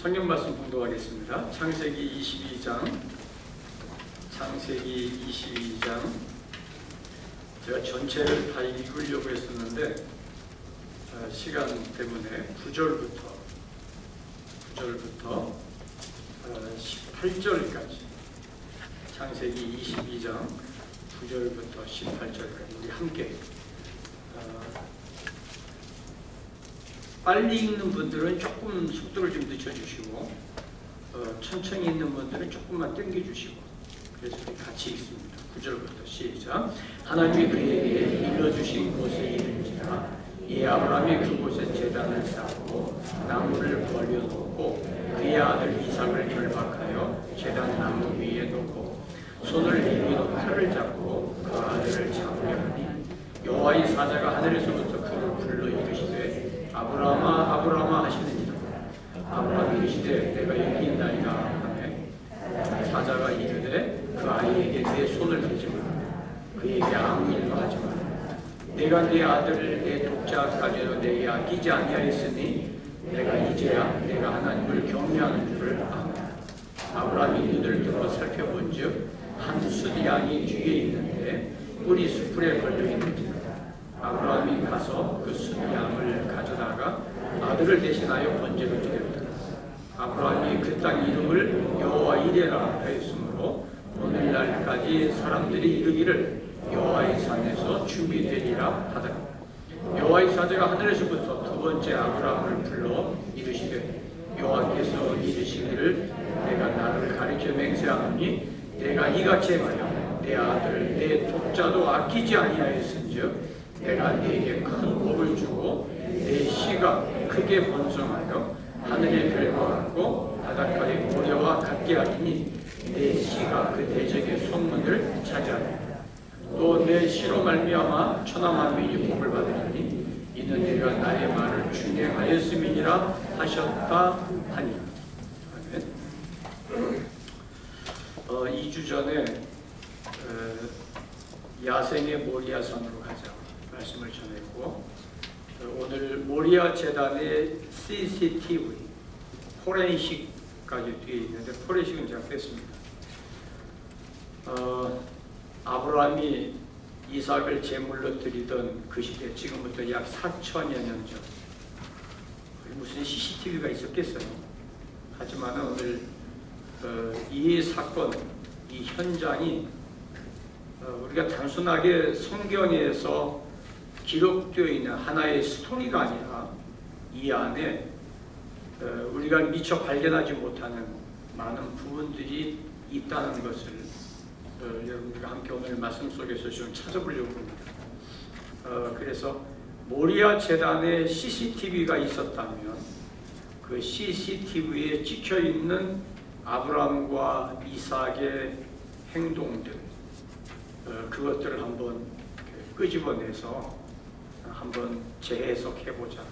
성경 말씀 공독하겠습니다. 창세기 22장. 제가 전체를 다 읽으려고 했었는데 시간 때문에 9절부터 18절까지, 창세기 22장 9절부터 18절까지 우리 함께 빨리 읽는 분들은 조금 속도를 좀 늦춰주시고 천천히 읽는 분들은 조금만 당겨주시고, 그래서 같이 읽습니다. 9절부터 시작. 하나님이 그에게 일러주신 곳에 이른지라 이 아브라함이 그곳에 제단을 쌓고 나무를 벌려놓고 그의 아들 이삭을 결박하여 제단 나무 위에 놓고 손을 내밀어 칼을 잡고 그 아들을 잡으려 하니 여호와의 사자가 하늘에서부터 그를 불러 이르시되 아브라함아 아브라함아 하시느니라. 아브라함이 이르시되 내가 여기 있나이다 하매 사자가 이르되 그 아이에게 내 손을 대지 마라. 그에게 아무 일도 하지 마라. 내가 네 아들을 내 독자까지도 내게 아끼지 아니하였으니 내가 이제야 내가 하나님을 경외하는 줄을 아노라. 아브라함이 눈을 들어 살펴본즉 한 수양이 뒤에 있는데 뿔이 수풀에 걸려 있는지라. 아브라함이 가서 그 수양을 가져다가 아들을 대신하여 번제를 드렸더라. 아브라함이 그 땅 이름을 여호와 이레라 하였으므로 오늘날까지 사람들이 이르기를 여호와의 산에서 준비되리라 하더라. 여호와의 사자가 하늘에서부터 두 번째 아브라함을 불러 이르시되 여호와께서 이르시기를 내가 나를 가리켜 맹세하노니 내가 이같이 행하여 내 아들 내 독자도 아끼지 아니하였은즉 내가 네게 큰 복을 주고 내 씨가 크게 번성하여 하늘의 별과 같고 바닷가의 고래와 같게 하리니 내 씨가 그 대적의 손문을 차지하리라. 또 내 씨로 말미암아 천하 만민이 복을 받으리니 이는 내가 나의 말을 준행하였음이니라 하셨다 하니. 아멘. 2주 전에 야생의 모리아 산으로 가자 말씀을 전했고, 오늘 모리아 재단의 CCTV 포렌식까지 뒤에 있는데 포렌식은 제가 뺐습니다. 아브라함이 이삭을 제물로 드리던 그 시대, 지금부터 약 4천여 년 전, 무슨 CCTV가 있었겠어요. 하지만 오늘 이 사건, 이 현장이 우리가 단순하게 성경에서 기록되어 있는 하나의 스토리가 아니라 이 안에 우리가 미처 발견하지 못하는 많은 부분들이 있다는 것을 여러분들과 함께 오늘 말씀 속에서 좀 찾아보려고 합니다. 그래서 모리아 재단에 CCTV가 있었다면 그 CCTV에 찍혀있는 아브라함과 이삭의 행동들, 그것들을 한번 끄집어내서 한번 재해석해보자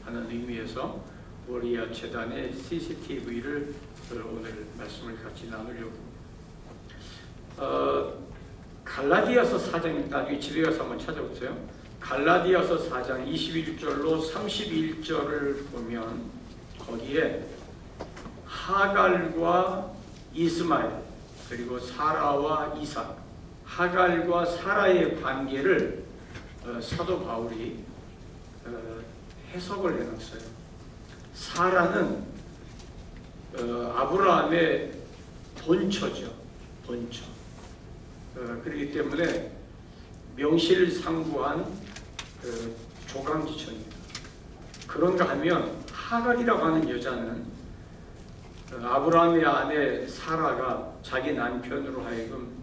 하는 의미에서 모리아 재단의 CCTV를 오늘 말씀을 같이 나누려고. 갈라디아서 4장, 나중에 집에 가서 한번 찾아보세요. 갈라디아서 4장 21절로 31절을 보면 거기에 하갈과 이스마엘 그리고 사라와 이삭, 하갈과 사라의 관계를 사도 바울이 해석을 해놨어요. 사라는 아브라함의 본처죠. 본처. 그렇기 때문에 명실상부한 조강지처입니다. 그런가 하면 하갈이라고 하는 여자는 아브라함의 아내 사라가 자기 남편으로 하여금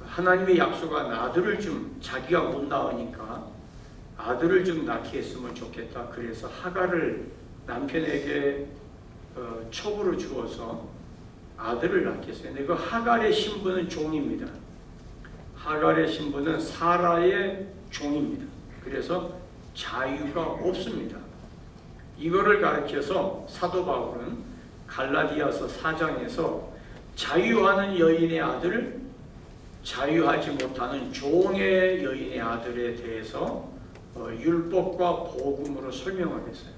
하나님의 약속한 아들을 좀, 자기가 못 낳으니까 아들을 좀 낳게 했으면 좋겠다. 그래서 하갈을 남편에게 첩으로 주어서 아들을 낳게 했어요. 근데 그 하갈의 신분은 종입니다. 하갈의 신분은 사라의 종입니다. 그래서 자유가 없습니다. 이거를 가르쳐서 사도 바울은 갈라디아서 4장에서 자유하는 여인의 아들, 자유하지 못하는 종의 여인의 아들에 대해서 율법과 복음으로 설명하겠어요.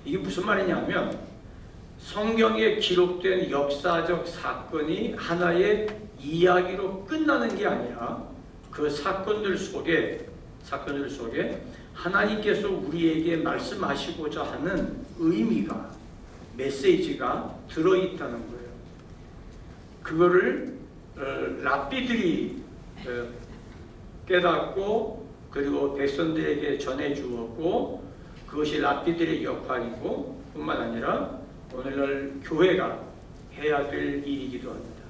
이게 무슨 말이냐면 성경에 기록된 역사적 사건이 하나의 이야기로 끝나는 게 아니라 그 사건들 속에 하나님께서 우리에게 말씀하시고자 하는 의미가, 메시지가 들어있다는 거예요. 그거를 랍비들이 깨닫고 그리고 백성들에게 전해주었고, 그것이 랍비들의 역할이고 뿐만 아니라 오늘날 교회가 해야 될 일이기도 합니다.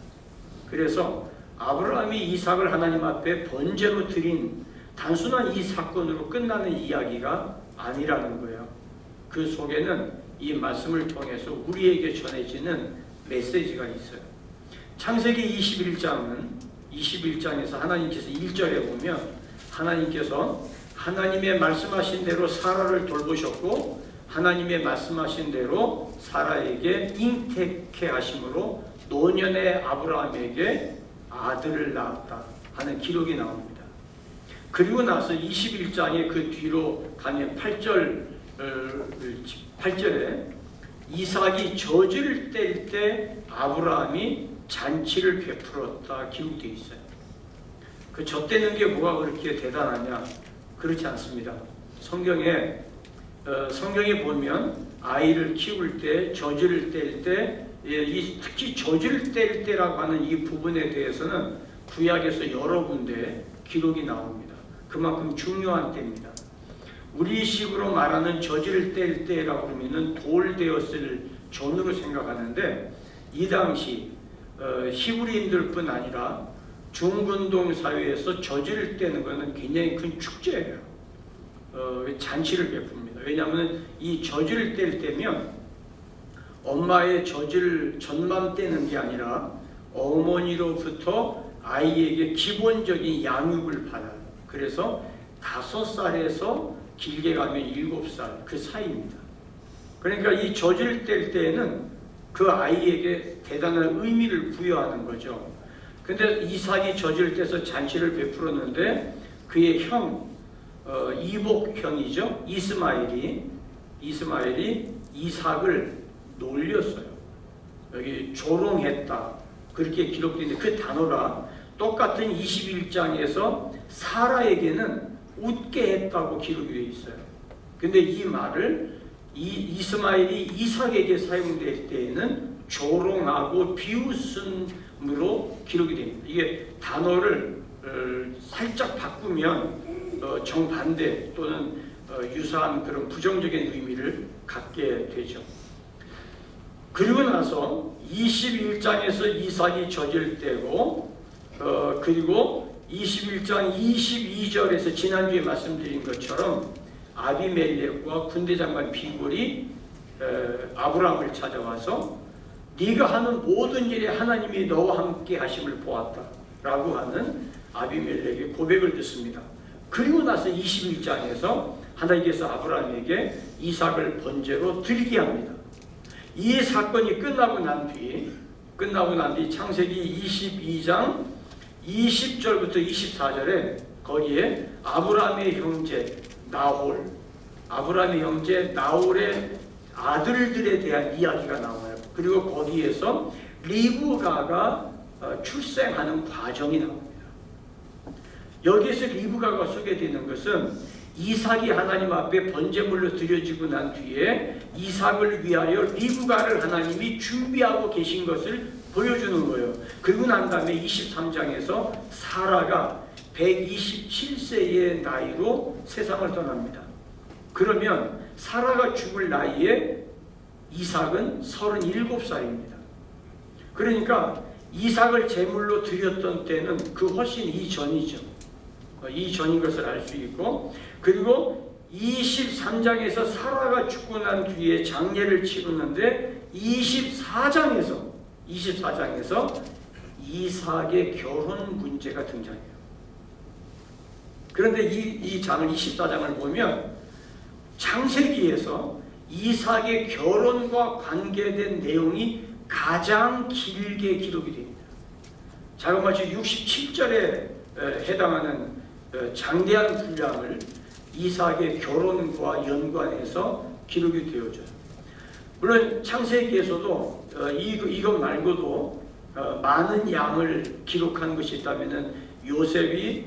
그래서 아브라함이 이삭을 하나님 앞에 번제로 드린 단순한 이 사건으로 끝나는 이야기가 아니라는 거예요. 그 속에는 이 말씀을 통해서 우리에게 전해지는 메시지가 있어요. 창세기 21장에서 하나님께서 1절에 보면 하나님께서 하나님의 말씀하신 대로 사라를 돌보셨고 하나님의 말씀하신 대로 사라에게 잉태케 하심으로 노년의 아브라함에게 아들을 낳았다 하는 기록이 나옵니다. 그리고 나서 21장의 그 뒤로 가면 8절에 이삭이 젖을 뗄 때 아브라함이 잔치를 베풀었다 기록되어 있어요. 그 젖대는 게 뭐가 그렇게 대단하냐? 그렇지 않습니다. 성경에 보면 아이를 키울 때, 젖을 뗄 때, 특히 젖을 뗄 때라고 하는 이 부분에 대해서는 구약에서 여러 군데 기록이 나옵니다. 그만큼 중요한 때입니다. 우리식으로 말하는 젖을 뗄 때라고 하면 돌 되었을 존으로 생각하는데, 이 당시 히브리인들뿐 아니라 중근동 사회에서 젖을 떼는 것은 굉장히 큰 축제예요. 잔치를 베풉니다. 왜냐하면 이 젖을 뗄 때면 엄마의 젖을 전만 떼는 게 아니라 어머니로부터 아이에게 기본적인 양육을 받아요. 그래서 5살에서 길게 가면 7살 그 사이입니다. 그러니까 이 젖을 뗄 때에는 그 아이에게 대단한 의미를 부여하는 거죠. 근데 이삭이 젖을 떼서 잔치를 베풀었는데 그의 형, 이복형이죠. 이스마엘이 이삭을 놀렸어요. 여기 조롱했다 그렇게 기록되어 있는데 그 단어가 똑같은 21장에서 사라에게는 웃게 했다고 기록이 되어 있어요. 근데 이 말을 이스마엘이 이삭에게 사용될 때에는 조롱하고 비웃음으로 기록이 됩니다. 이게 단어를 살짝 바꾸면 정반대 또는 유사한 그런 부정적인 의미를 갖게 되죠. 그리고 나서 21장에서 이삭이 젖을 떼고 그리고 21장 22절에서 지난주에 말씀드린 것처럼 아비멜렉과 군대장관 비골이 아브라함을 찾아와서 네가 하는 모든 일에 하나님이 너와 함께 하심을 보았다 라고 하는 아비멜렉의 고백을 듣습니다. 그리고 나서 21장에서 하나님께서 아브라함에게 이삭을 번제로 드리게 합니다. 이 사건이 끝나고 난 뒤 창세기 22장 20절부터 24절에 거기에 아브라함의 형제 나홀의 아들들에 대한 이야기가 나와요. 그리고 거기에서 리브가가 출생하는 과정이 나옵니다. 여기에서 리브가가 소개되는 것은 이삭이 하나님 앞에 번제물로 드려지고 난 뒤에 이삭을 위하여 리브가를 하나님이 준비하고 계신 것을 보여주는 거예요. 그리고 난 다음에 23장에서 사라가 127세의 나이로 세상을 떠납니다. 그러면 사라가 죽을 나이에 이삭은 37살입니다. 그러니까 이삭을 제물로 드렸던 때는 그 훨씬 이전이죠. 이전인 것을 알 수 있고, 그리고 23장에서 사라가 죽고 난 뒤에 장례를 치르는데 24장에서 이삭의 결혼 문제가 등장해요. 그런데 이 장을 24장을 보면 창세기에서 이삭의 결혼과 관계된 내용이 가장 길게 기록이 됩니다. 자그마치 67절에 해당하는 장대한 분량을 이삭의 결혼과 연관해서 기록이 되어져요. 물론 창세기에서도 이것 말고도 많은 양을 기록한 것이 있다면은 요셉이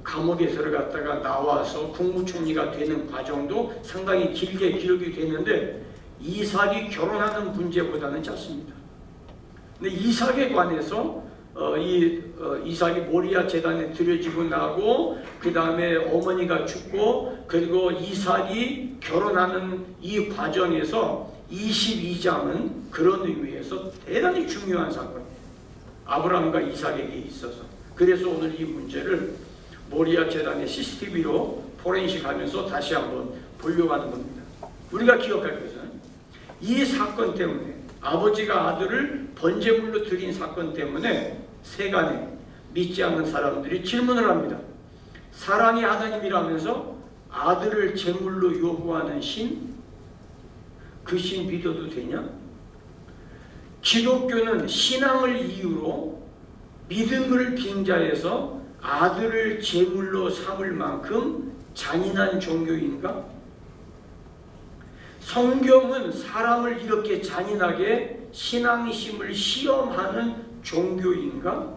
감옥에 들어갔다가 나와서 국무총리가 되는 과정도 상당히 길게 기록이 되는데 이삭이 결혼하는 문제보다는 짧습니다. 근데 이삭에 관해서 이삭이 모리아 제단에 드려지고 나고 그 다음에 어머니가 죽고 그리고 이삭이 결혼하는 이 과정에서 22장은 그런 의미에서 대단히 중요한 사건이에요. 아브라함과 이삭에게 있어서. 그래서 오늘 이 문제를 모리아 제단의 CCTV로 포렌식하면서 다시 한번 보려고 하는 겁니다. 우리가 기억할 것은 이 사건 때문에 아버지가 아들을 번제물로 드린 사건 때문에 세간에 믿지 않는 사람들이 질문을 합니다. 사랑이 하나님이라면서 아들을 제물로 요구하는 신? 그 신 믿어도 되냐? 기독교는 신앙을 이유로 믿음을 빙자해서 아들을 제물로 삼을 만큼 잔인한 종교인가? 성경은 사람을 이렇게 잔인하게 신앙심을 시험하는 종교인가?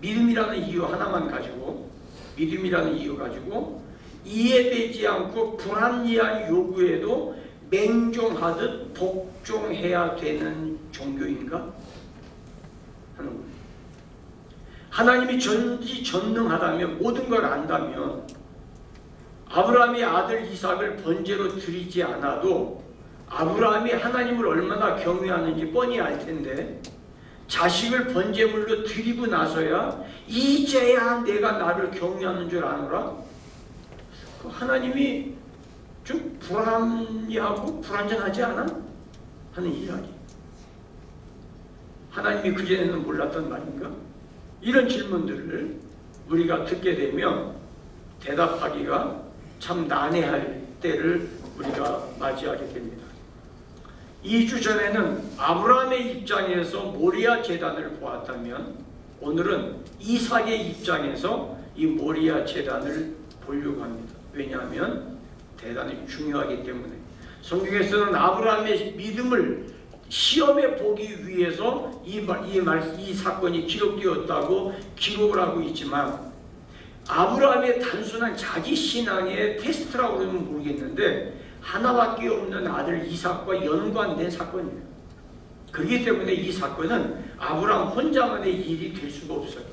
믿음이라는 이유 하나만 가지고 믿음이라는 이유 가지고 이해되지 않고 불합리한 요구에도 맹종하듯 복종해야 되는 종교인가? 하는 거예요. 하나님이 전지전능하다면 모든 걸 안다면 아브라함이 아들 이삭을 번제로 드리지 않아도 아브라함이 하나님을 얼마나 경외하는지 뻔히 알 텐데 자식을 번제물로 드리고 나서야 이제야 내가 나를 경외하는 줄 아노라? 하나님이 좀 불합리하고 불완전하지 않아? 하는 이야기. 하나님이 그전에는 몰랐던 말인가? 이런 질문들을 우리가 듣게 되면 대답하기가 참 난해할 때를 우리가 맞이하게 됩니다. 2주 전에는 아브라함의 입장에서 모리아 제단을 보았다면 오늘은 이삭의 입장에서 이 모리아 제단을 보려고 합니다. 왜냐하면 대단히 중요하기 때문에 성경에서는 아브라함의 믿음을 시험해 보기 위해서 이 사건이 기록되었다고 기록을 하고 있지만 아브라함의 단순한 자기 신앙의 테스트라고 그러면 모르겠는데 하나밖에 없는 아들 이삭과 연관된 사건이에요. 그렇기 때문에 이 사건은 아브라함 혼자만의 일이 될 수가 없어요.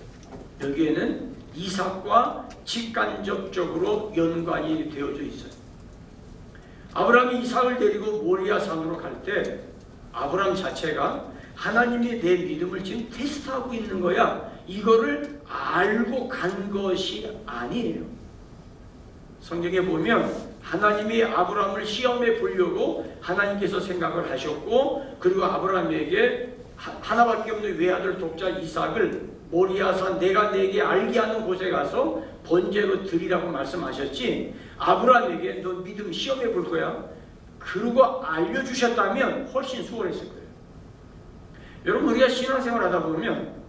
여기에는 이삭과 직간접적으로 연관이 되어져 있어요. 아브라함이 이삭을 데리고 모리아 산으로 갈 때 아브라함 자체가 하나님이 내 믿음을 지금 테스트하고 있는 거야. 이거를 알고 간 것이 아니에요. 성경에 보면 하나님이 아브라함을 시험해 보려고 하나님께서 생각을 하셨고 그리고 아브라함에게 하나밖에 없는 외아들 독자 이삭을 모리아산 내가 내게 알게 하는 곳에 가서 번제로 드리라고 말씀하셨지 아브라함에게 너 믿음 시험해 볼 거야. 그러고 알려주셨다면 훨씬 수월했을 거예요. 여러분 우리가 신앙생활 하다 보면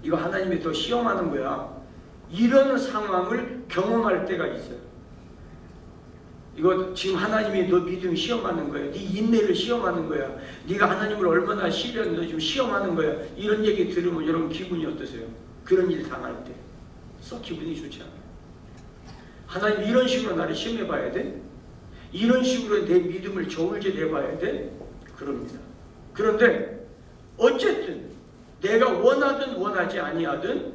이거 하나님이 더 시험하는 거야. 이런 상황을 경험할 때가 있어요. 이거 지금 하나님이 너 믿음 시험하는 거야. 네 인내를 시험하는 거야. 네가 하나님을 얼마나 신뢰하는지 너 지금 시험하는 거야. 이런 얘기 들으면 여러분 기분이 어떠세요? 그런 일 당할 때 썩 기분이 좋지 않아요. 하나님 이런 식으로 나를 시험해 봐야 돼? 이런 식으로 내 믿음을 저울질 해봐야 돼? 그럽니다. 그런데 어쨌든 내가 원하든 원하지 아니하든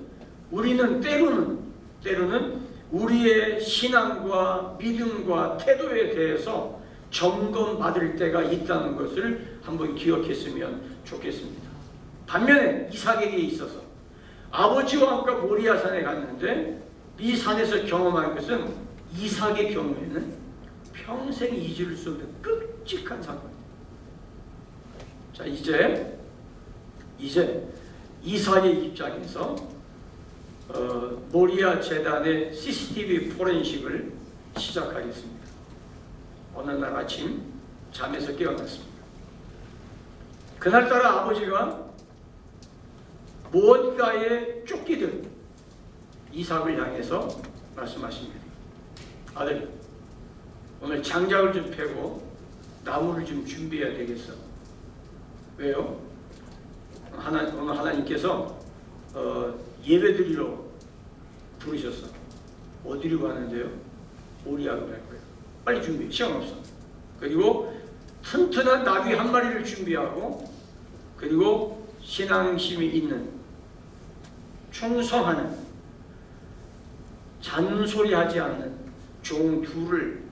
우리는 때로는 우리의 신앙과 믿음과 태도에 대해서 점검받을 때가 있다는 것을 한번 기억했으면 좋겠습니다. 반면에 이삭에게 있어서 아버지와 함께 모리아산에 갔는데 이 산에서 경험한 것은 이삭의 경우에는 평생 잊을 수 없는 끔찍한 사건입니다. 자, 이제 이삭의 입장에서 모리아 제단의 CCTV 포렌식을 시작하겠습니다. 어느 날 아침 잠에서 깨어났습니다. 그날따라 아버지가 무언가에 쫓기듯 이삭을 향해서 말씀하십니다. 아들, 오늘 장작을 좀 패고 나무를 좀 준비해야 되겠어. 왜요? 오늘 하나님께서 예배드리러 부르셨어. 어디로 가는데요? 오리아로 갈 거예요. 빨리 준비해. 시간 없어. 그리고 튼튼한 나귀 한 마리를 준비하고, 그리고 신앙심이 있는, 충성하는, 잔소리하지 않는 종 둘을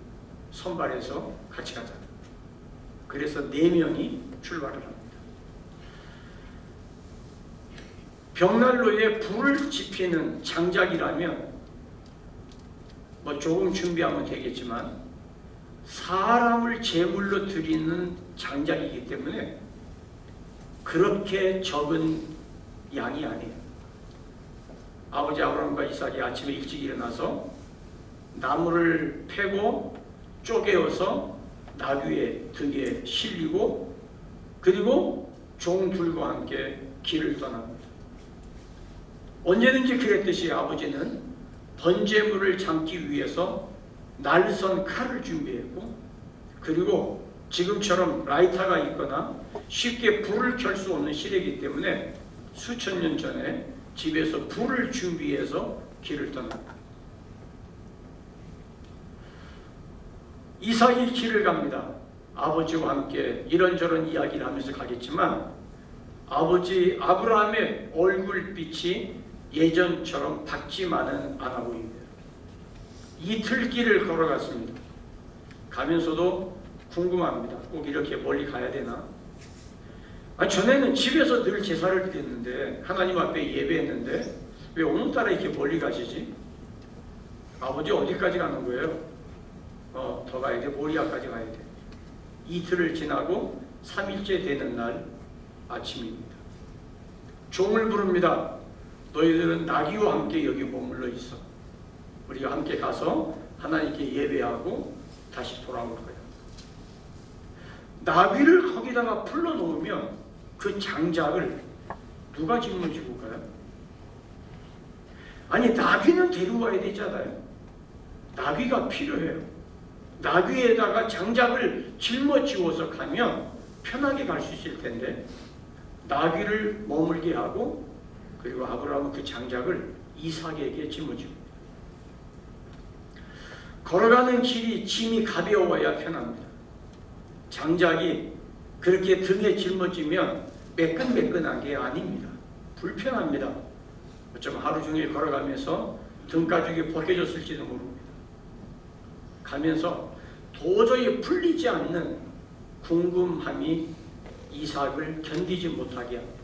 선발해서 같이 가자. 그래서 4명이 출발을 합니다. 벽난로에 불을 지피는 장작이라면 뭐 조금 준비하면 되겠지만, 사람을 제물로 드리는 장작이기 때문에 그렇게 적은 양이 아니에요. 아버지 아브라함과 이삭이 아침에 일찍 일어나서 나무를 패고 쪼개어서 나귀의 등에 실리고, 그리고 종들과 함께 길을 떠납니다. 언제든지 그랬듯이 아버지는 번제물을 잡기 위해서 날선 칼을 준비했고, 그리고 지금처럼 라이터가 있거나 쉽게 불을 켤 수 없는 시대이기 때문에 수천 년 전에 집에서 불을 준비해서 길을 떠납니다. 이삭이 길을 갑니다. 아버지와 함께 이런저런 이야기를 하면서 가겠지만, 아버지 아브라함의 얼굴빛이 예전처럼 밝지만은 않아 보입니다. 이틀길을 걸어갔습니다. 가면서도 궁금합니다. 꼭 이렇게 멀리 가야 되나? 전에는 집에서 늘 제사를 드렸는데, 하나님 앞에 예배했는데 왜 오늘따라 이렇게 멀리 가시지? 아버지 어디까지 가는 거예요? 더 가야 돼. 모리아까지 가야 돼. 이틀을 지나고 3일째 되는 날 아침입니다. 종을 부릅니다. 너희들은 나귀와 함께 여기 머물러 있어. 우리가 함께 가서 하나님께 예배하고 다시 돌아올 거야. 나귀를 거기다가 풀러놓으면 그 장작을 누가 짊어지고 가요? 아니, 나귀는 데리고 가야 되잖아요. 나귀가 필요해요. 나귀에다가 장작을 짊어지워서 가면 편하게 갈 수 있을 텐데, 나귀를 머물게 하고, 그리고 아브라함은 그 장작을 이삭에게 짊어집니다. 걸어가는 길이 짐이 가벼워야 편합니다. 장작이 그렇게 등에 짊어지면 매끈매끈한 게 아닙니다. 불편합니다. 어쩌면 하루 종일 걸어가면서 등가죽이 벗겨졌을지도 모릅니다. 가면서 도저히 풀리지 않는 궁금함이 이삭을 견디지 못하게 합니다.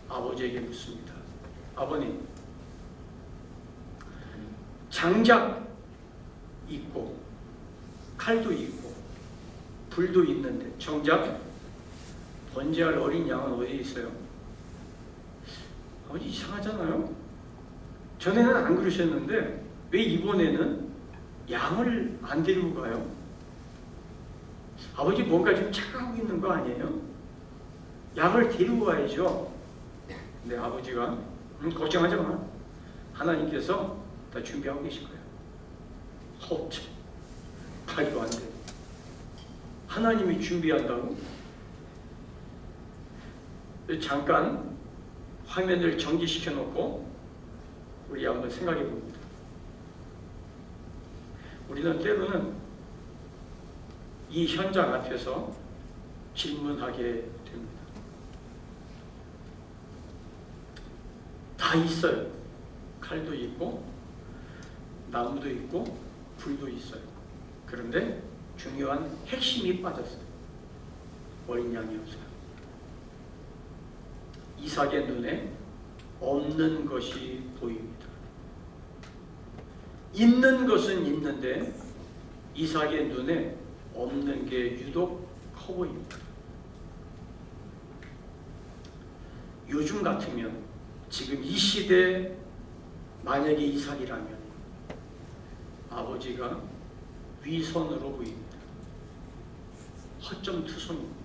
아버지에게 묻습니다. 아버님, 장작 있고 칼도 있고 불도 있는데 정작 번제할 어린 양은 어디 있어요? 아버지, 이상하잖아요? 전에는 안 그러셨는데 왜 이번에는 양을 안 데리고 가요? 아버지, 뭔가 좀 착각하고 있는 거 아니에요? 양을 데리고 가야죠. 근데 아버지가 걱정하지 마. 하나님께서 다 준비하고 계실 거예요. 참, 말도 안 돼. 하나님이 준비한다고? 잠깐 화면을 정지시켜 놓고 우리 한번 생각해 봅니다. 우리는 때로는 이 현장 앞에서 질문하게 됩니다. 다 있어요. 칼도 있고 나무도 있고 불도 있어요. 그런데 중요한 핵심이 빠졌어요. 어린 양이 없어요. 이삭의 눈에 없는 것이 보입니다. 있는 것은 있는데 이삭의 눈에 없는 게 유독 커 보입니다. 요즘 같으면, 지금 이 시대에 만약에 이삭이라면 아버지가 위선으로 보입니다. 허점투성입니다.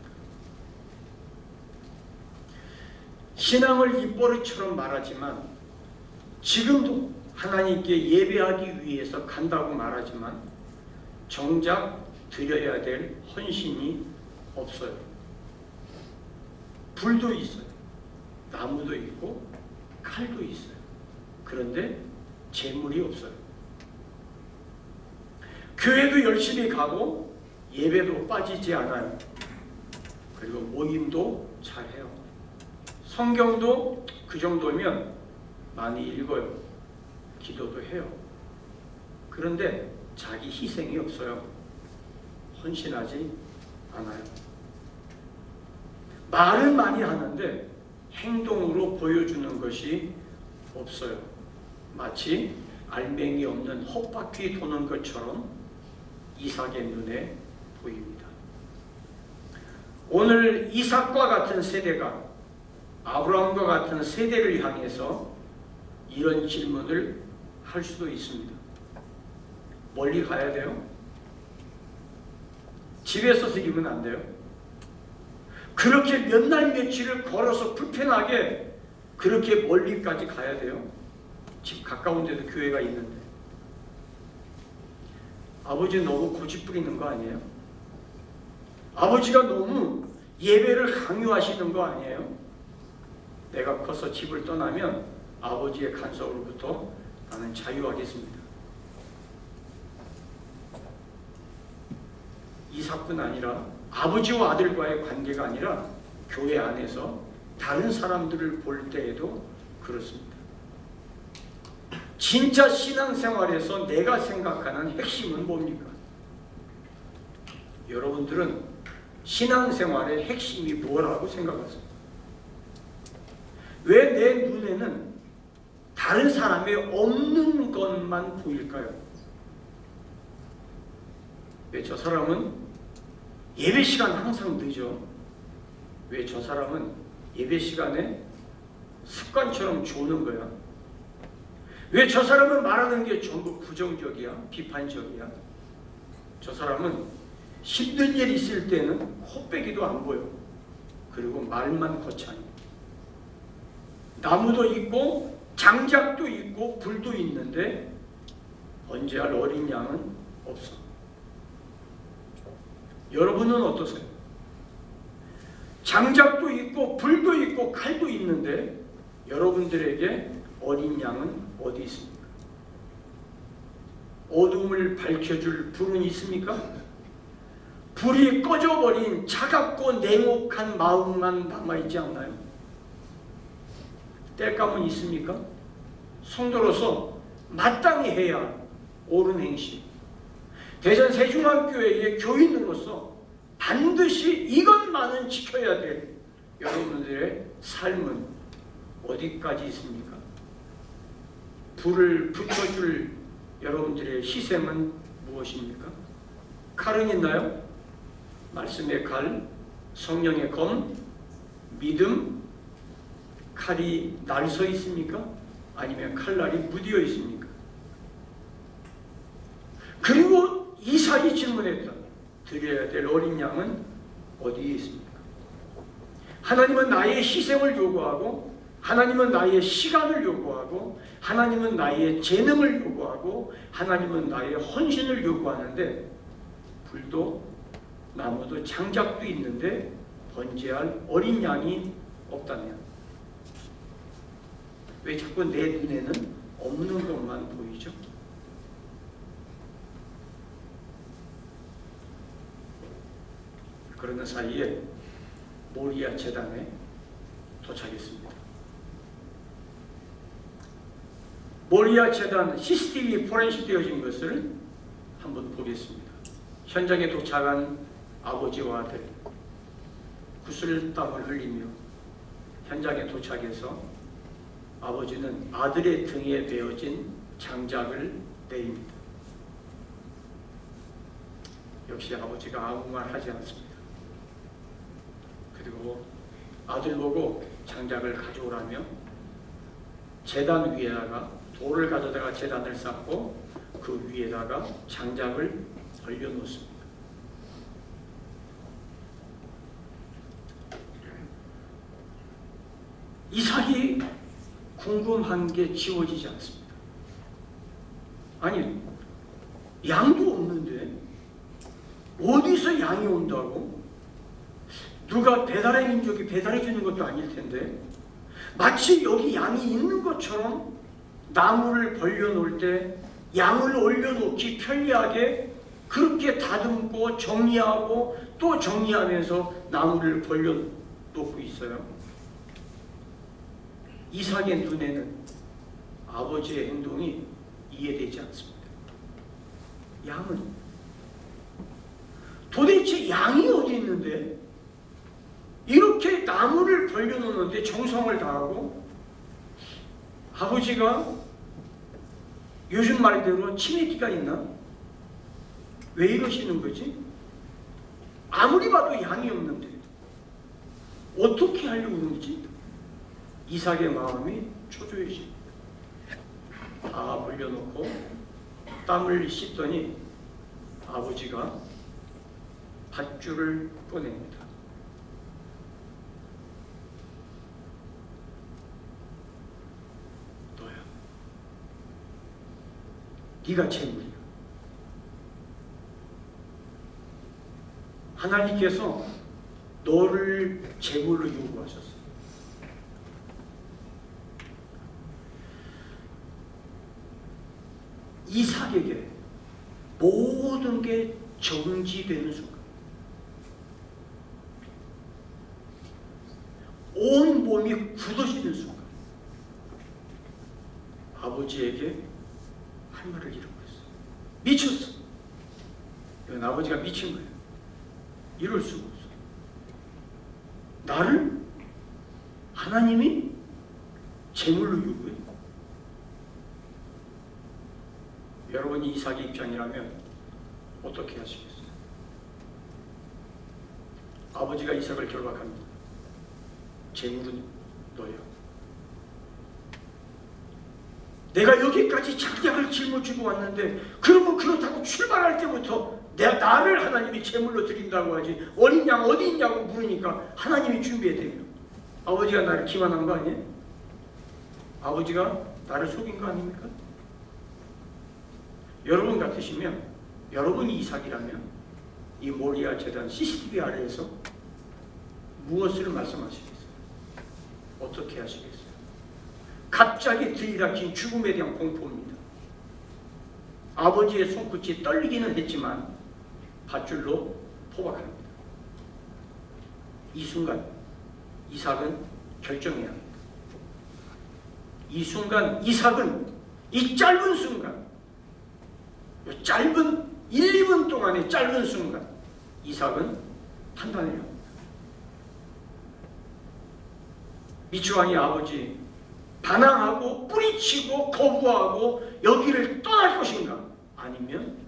신앙을 입버릇처럼 말하지만, 지금도 하나님께 예배하기 위해서 간다고 말하지만 정작 드려야 될 헌신이 없어요. 불도 있어요. 나무도 있고 칼도 있어요. 그런데 재물이 없어요. 교회도 열심히 가고 예배도 빠지지 않아요. 그리고 모임도 잘해요. 성경도 그 정도면 많이 읽어요. 기도도 해요. 그런데 자기 희생이 없어요. 헌신하지 않아요. 말은 많이 하는데 행동으로 보여주는 것이 없어요. 마치 알맹이 없는 헛바퀴 도는 것처럼 이삭의 눈에 보입니다. 오늘 이삭과 같은 세대가 아브라함과 같은 세대를 향해서 이런 질문을 할 수도 있습니다. 멀리 가야 돼요? 집에서 드리면 안 돼요? 그렇게 몇 날 며칠을 걸어서 불편하게 그렇게 멀리까지 가야 돼요? 집 가까운 데도 교회가 있는데. 아버지 너무 고집 부리는 거 아니에요? 아버지가 너무 예배를 강요하시는 거 아니에요? 내가 커서 집을 떠나면 아버지의 간섭으로부터 나는 자유하겠습니다. 이삭뿐 아니라 아버지와 아들과의 관계가 아니라 교회 안에서 다른 사람들을 볼 때에도 그렇습니다. 진짜 신앙생활에서 내가 생각하는 핵심은 뭡니까? 여러분들은 신앙생활의 핵심이 뭐라고 생각하세요? 왜 내 눈에는 다른 사람의 없는 것만 보일까요? 왜 저 사람은 예배 시간 항상 늦어? 왜 저 사람은 예배 시간에 습관처럼 조는 거야? 왜 저 사람은 말하는 게 전부 부정적이야? 비판적이야? 저 사람은 힘든 일 있을 때는 코빼기도 안 보여. 그리고 말만 거창해. 나무도 있고 장작도 있고 불도 있는데 번제할 어린 양은 없어. 여러분은 어떠세요? 장작도 있고 불도 있고 칼도 있는데 여러분들에게 어린 양은 어디 있습니까? 어둠을 밝혀줄 불은 있습니까? 불이 꺼져버린 차갑고 냉혹한 마음만 남아있지 않나요? 땔감은 있습니까? 성도로서 마땅히 해야 옳은 행실. 대전 세중앙교회의 교인으로서 반드시 이것만은 지켜야 될 여러분들의 삶은 어디까지 있습니까? 불을 붙여줄 여러분들의 희생은 무엇입니까? 칼은 있나요? 말씀의 칼, 성령의 검, 믿음, 칼이 날 서 있습니까? 아니면 칼날이 무디어 있습니까? 그리고 이삭이 질문했다. 드려야 될 어린 양은 어디에 있습니까? 하나님은 나의 희생을 요구하고, 하나님은 나의 시간을 요구하고, 하나님은 나의 재능을 요구하고, 하나님은 나의 헌신을 요구하는데 불도 나무도 장작도 있는데 번제할 어린 양이 없다면 왜 자꾸 내 눈에는 없는 것만 보이죠? 그러는 사이에 모리아 제단에 도착했습니다. 모리아 제단 CCTV 포렌식되어진 것을 한번 보겠습니다. 현장에 도착한 아버지와 아들, 구슬땀을 흘리며 현장에 도착해서 아버지는 아들의 등에 베어진 장작을 내립니다. 역시 아버지가 아무 말 하지 않습니다. 그리고 아들 보고 장작을 가져오라며 제단 위에다가 돌을 가져다가 제단을 쌓고 그 위에다가 장작을 벌려놓습니다. 이삭이 궁금한 게 지워지지 않습니다. 아니, 양도 없는데 어디서 양이 온다고? 누가 배달의 민족이 배달해 주는 것도 아닐 텐데 마치 여기 양이 있는 것처럼 나무를 벌려놓을 때 양을 올려놓기 편리하게 그렇게 다듬고 정리하고 또 정리하면서 나무를 벌려놓고 있어요. 이삭의 눈에는 아버지의 행동이 이해되지 않습니다. 양은 도대체 양이 어디 있는데 이렇게 나무를 벌려놓는데 정성을 다하고 아버지가 요즘 말대로 치매기가 있나? 왜 이러시는 거지? 아무리 봐도 양이 없는데 어떻게 하려고 그러지? 이삭의 마음이 초조해집니다. 다 벌려놓고 땀을 씻더니 아버지가 밧줄을 꺼냅니다. 너야. 네가 재물이야. 하나님께서 너를 재물로 요구하셨어. 이삭에게 모든 게 정지되는 순간, 온 몸이 굳어지는 순간 아버지에게 할 말을 잃어버렸어요. 미쳤어. 이건 아버지가 미친 거예요. 이럴 수가 없어. 나를 하나님이 제물로 요구해. 여러분이 이삭의 입장이라면 어떻게 하시겠어요? 아버지가 이삭을 결박합니다. 제물은 너야. 내가 여기까지 작약을 짊어지고 왔는데 그러면 그렇다고 출발할 때부터 나를 하나님이 제물로 드린다고 하지 어린 양 어디 있냐고 물으니까 하나님이 준비해드려요. 아버지가 나를 기만한 거 아니에요? 아버지가 나를 속인 거 아닙니까? 여러분 같으시면, 여러분이 이삭이라면 이 모리아 재단 CCTV 아래에서 무엇을 말씀하시겠어요? 어떻게 하시겠어요? 갑자기 들이닥친 죽음에 대한 공포입니다. 아버지의 손끝이 떨리기는 했지만 밧줄로 포박합니다. 이 순간 이삭은 결정해야 합니다. 이 순간 이삭은 이 짧은 순간, 짧은 1, 2분 동안의 짧은 순간 이삭은 판단해야 합니다. 미추왕의 아버지 반항하고 뿌리치고 거부하고 여기를 떠날 것인가? 아니면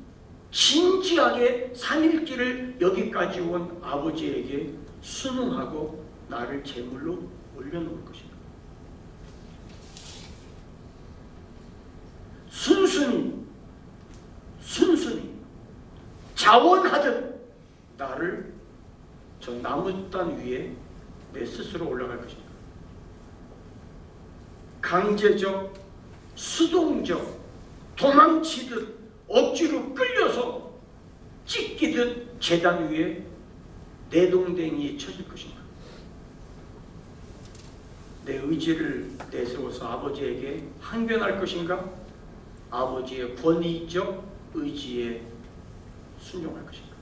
진지하게 3일길을 여기까지 온 아버지에게 순응하고 나를 제물로 올려놓을 것인가? 순순히 자원하듯 나를 저 나무단 위에 내 스스로 올라갈 것인가? 강제적, 수동적, 도망치듯 억지로 끌려서 찢기듯 계단 위에 내동댕이에 쳐질 것인가? 내 의지를 내세워서 아버지에게 항변할 것인가? 아버지의 권위적 의지에 순종할 것인가?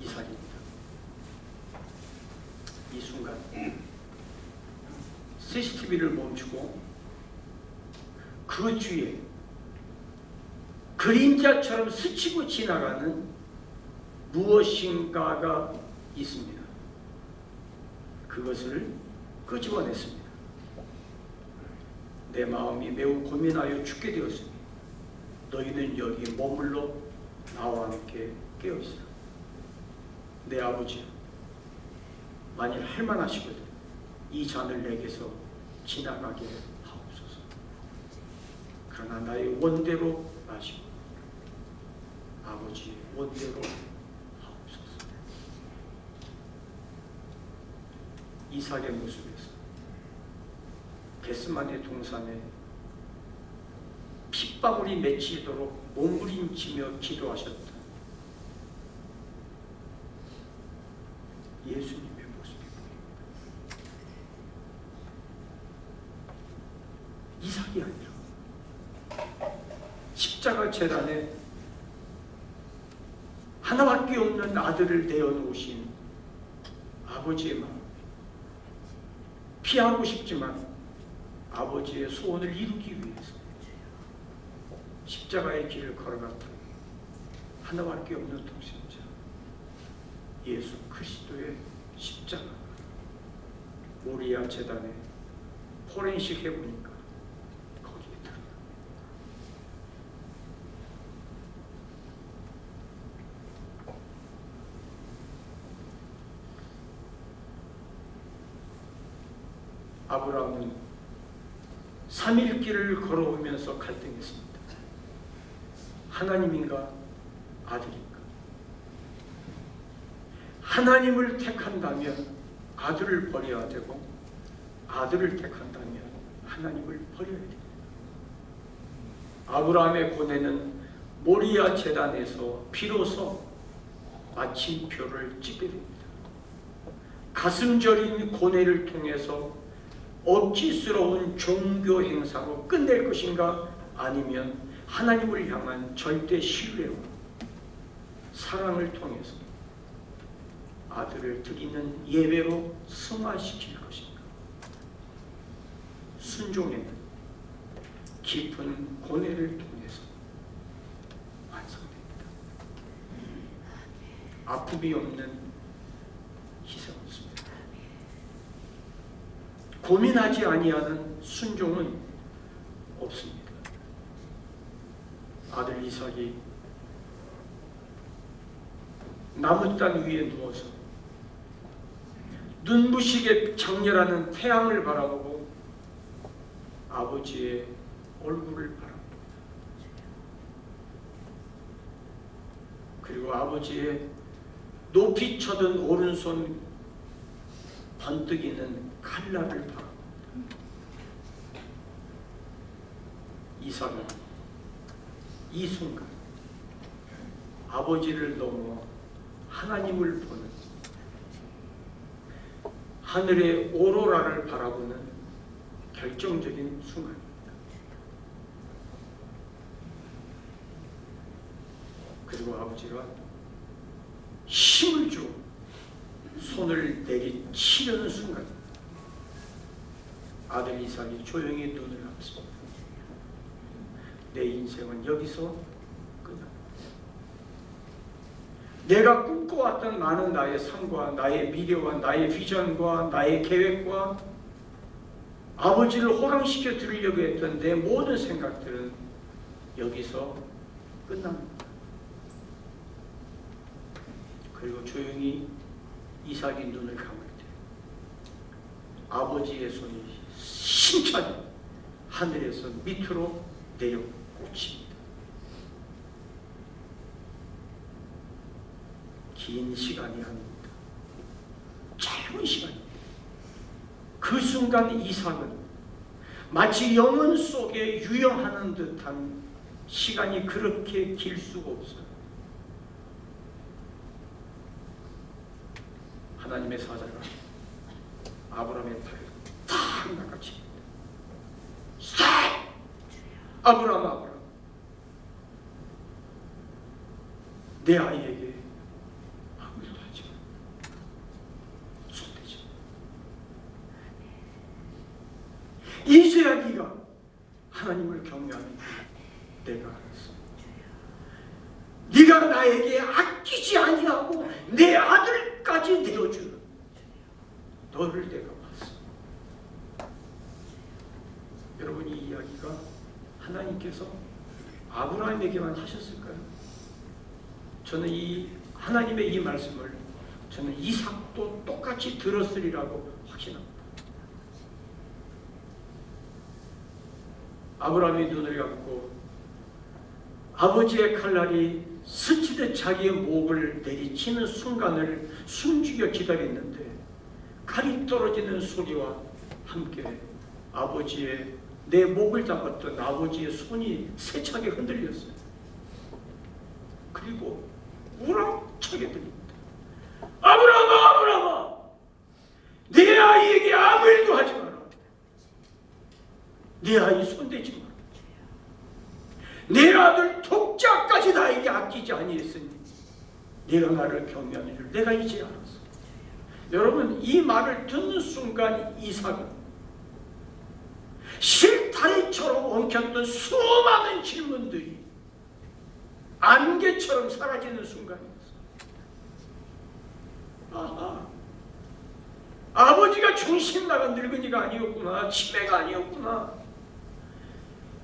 이삭입니다. 이 순간 CCTV를 멈추고 그 뒤에 그림자처럼 스치고 지나가는 무엇인가가 있습니다. 그것을 끄집어냈습니다. 내 마음이 매우 고민하여 죽게 되었으니 너희는 여기 머물러 나와 함께 깨어있으라. 내 아버지, 만일 할만하시거든 이 잔을 내게서 지나가게 하옵소서. 그러나 나의 원대로 마시고 아버지의 원대로 하옵소서. 이삭의 모습에서 겟세마네 동산에 핏방울이 맺히도록 몸부림치며 기도하셨다. 예수님의 모습이 보입니다. 이삭이 아니라 십자가 재단에 하나밖에 없는 아들을 내어놓으신 아버지의 마음, 피하고 싶지만 아버지의 소원을 이루기 위해서 십자가의 길을 걸어갔다. 하나밖에 없는 독생자 예수 그리스도의 십자가, 모리아 제단에 포렌식 해보니까 거기에 들어가. 아브라함은 3일 길을 걸어오면서 갈등했습니다. 하나님인가 아들인가? 하나님을 택한다면 아들을 버려야 되고, 아들을 택한다면 하나님을 버려야 됩니다. 아브라함의 고뇌는 모리아 제단에서 비로소 마침표를 찍게 됩니다. 가슴 저린 고뇌를 통해서 억지스러운 종교 행사로 끝낼 것인가, 아니면 하나님을 향한 절대 신뢰와 사랑을 통해서 아들을 드리는 예배로 승화시킬 것인가. 순종에는 깊은 고뇌를 통해서 완성됩니다. 아픔이 없는 희생 없습니다. 고민하지 아니하는 순종은 없습니다. 아들 이삭이 나무단 위에 누워서 눈부시게 장렬하는 태양을 바라보고 아버지의 얼굴을 바라봅니다. 그리고 아버지의 높이 쳐든 오른손 번뜩이는 칼날을 바라봅니다. 이삭은 이 순간 아버지를 넘어 하나님을 보는, 하늘의 오로라를 바라보는 결정적인 순간입니다. 그리고 아버지가 힘을 주어 손을 내리치려는 순간입니다. 아들 이삭이 조용히 눈을 감습니다. 내 인생은 여기서 끝납니다. 내가 꿈꿔왔던 많은 나의 삶과 나의 미래와 나의 비전과 나의 계획과 아버지를 호강시켜 드리려고 했던 내 모든 생각들은 여기서 끝납니다. 그리고 조용히 이삭이 눈을 감을 때 아버지의 손이 힘차게 하늘에서 밑으로 내려 꽂힙니다. 긴 시간이 아닙니다. 짧은 시간입니다. 그 순간 이삭은 마치 영혼 속에 유영하는 듯한, 시간이 그렇게 길 수가 없어요. 하나님의 사자가 아브라함의 팔을 탁 낚아칩니다. 스톱! 아브라함, 아브라함, 내 아이에게 아무 일도 하지 마. 손대지 마. 이제야 네가 하나님을 경외하는 내가 알았어. 네가 나에게 아끼지 아니하고 내 아들까지 내어주는 너를 내가 봤어. 여러분, 이 이야기가 하나님께서 아브라함에게만 하셨을까요? 저는 이 하나님의 이 말씀을 저는 이삭도 똑같이 들었으리라고 확신합니다. 아브라함이 눈을 감고 아버지의 칼날이 스치듯 자기의 목을 내리치는 순간을 숨죽여 기다렸는데, 칼이 떨어지는 소리와 함께 아버지의 내 목을 잡았던 아버지의 손이 세차게 흔들렸어요. 그리고 우렁차게 들립니다. 아브라함아, 아브라함아, 내 아이에게 아무 일도 하지 마라. 내 아이 손대지 마라. 내 아들 독자까지 나에게 아끼지 아니했으니 네가 나를 경외하는 줄 내가 이제 알았어. 여러분, 이 말을 듣는 순간 이삭은 실타래처럼 엉켰던 수많은 질문들이 안개처럼 사라지는 순간이었어요. 아하, 아버지가 정신 나간 늙은이가 아니었구나. 치매가 아니었구나.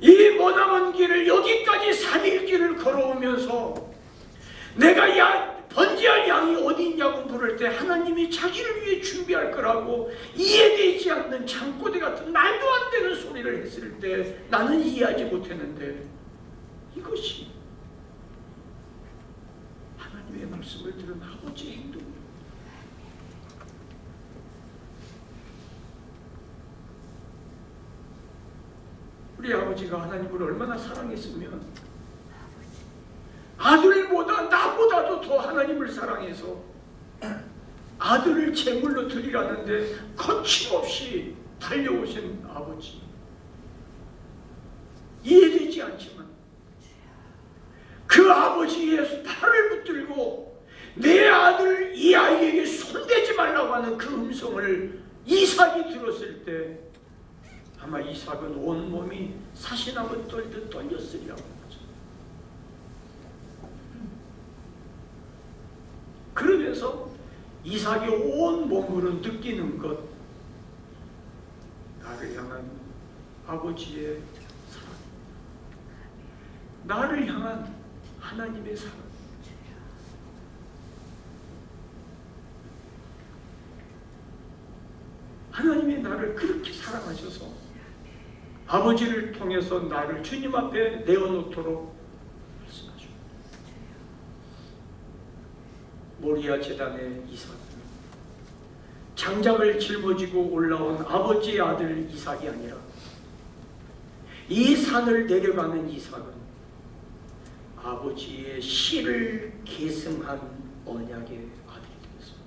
이 머나먼 길을 여기까지 3일 길을 걸어오면서 내가 번제할 양이 어디 있냐고 물을 때 하나님이 자기를 위해 준비할 거라고 이해되지 않는 잠꼬대 같은 말도 안 되는 소리를 했을 때 나는 이해하지 못했는데, 이것이 하나님의 말씀을 들은 아버지의 행동이에요. 우리 아버지가 하나님을 얼마나 사랑했으면 아들보다 나보다도 더 하나님을 사랑해서 아들을 제물로 드리라는데 거침없이 달려오신 아버지, 이해되지 않지만 그 아버지의 팔을 붙들고 내 아들 이 아이에게 손대지 말라고 하는 그 음성을 이삭이 들었을 때 아마 이삭은 온몸이 사시나무 떨듯 떨렸으리라고. 그러면서 이삭의 온 몸으로 느끼는 것, 나를 향한 아버지의 사랑, 나를 향한 하나님의 사랑. 하나님이 나를 그렇게 사랑하셔서 아버지를 통해서 나를 주님 앞에 내어놓도록 말씀하십니다. 모리아 제단의 이삭은 장작을 짊어지고 올라온 아버지의 아들 이삭이 아니라 이 산을 내려가는 이삭은 아버지의 씨를 계승한 언약의 아들이 되었습니다.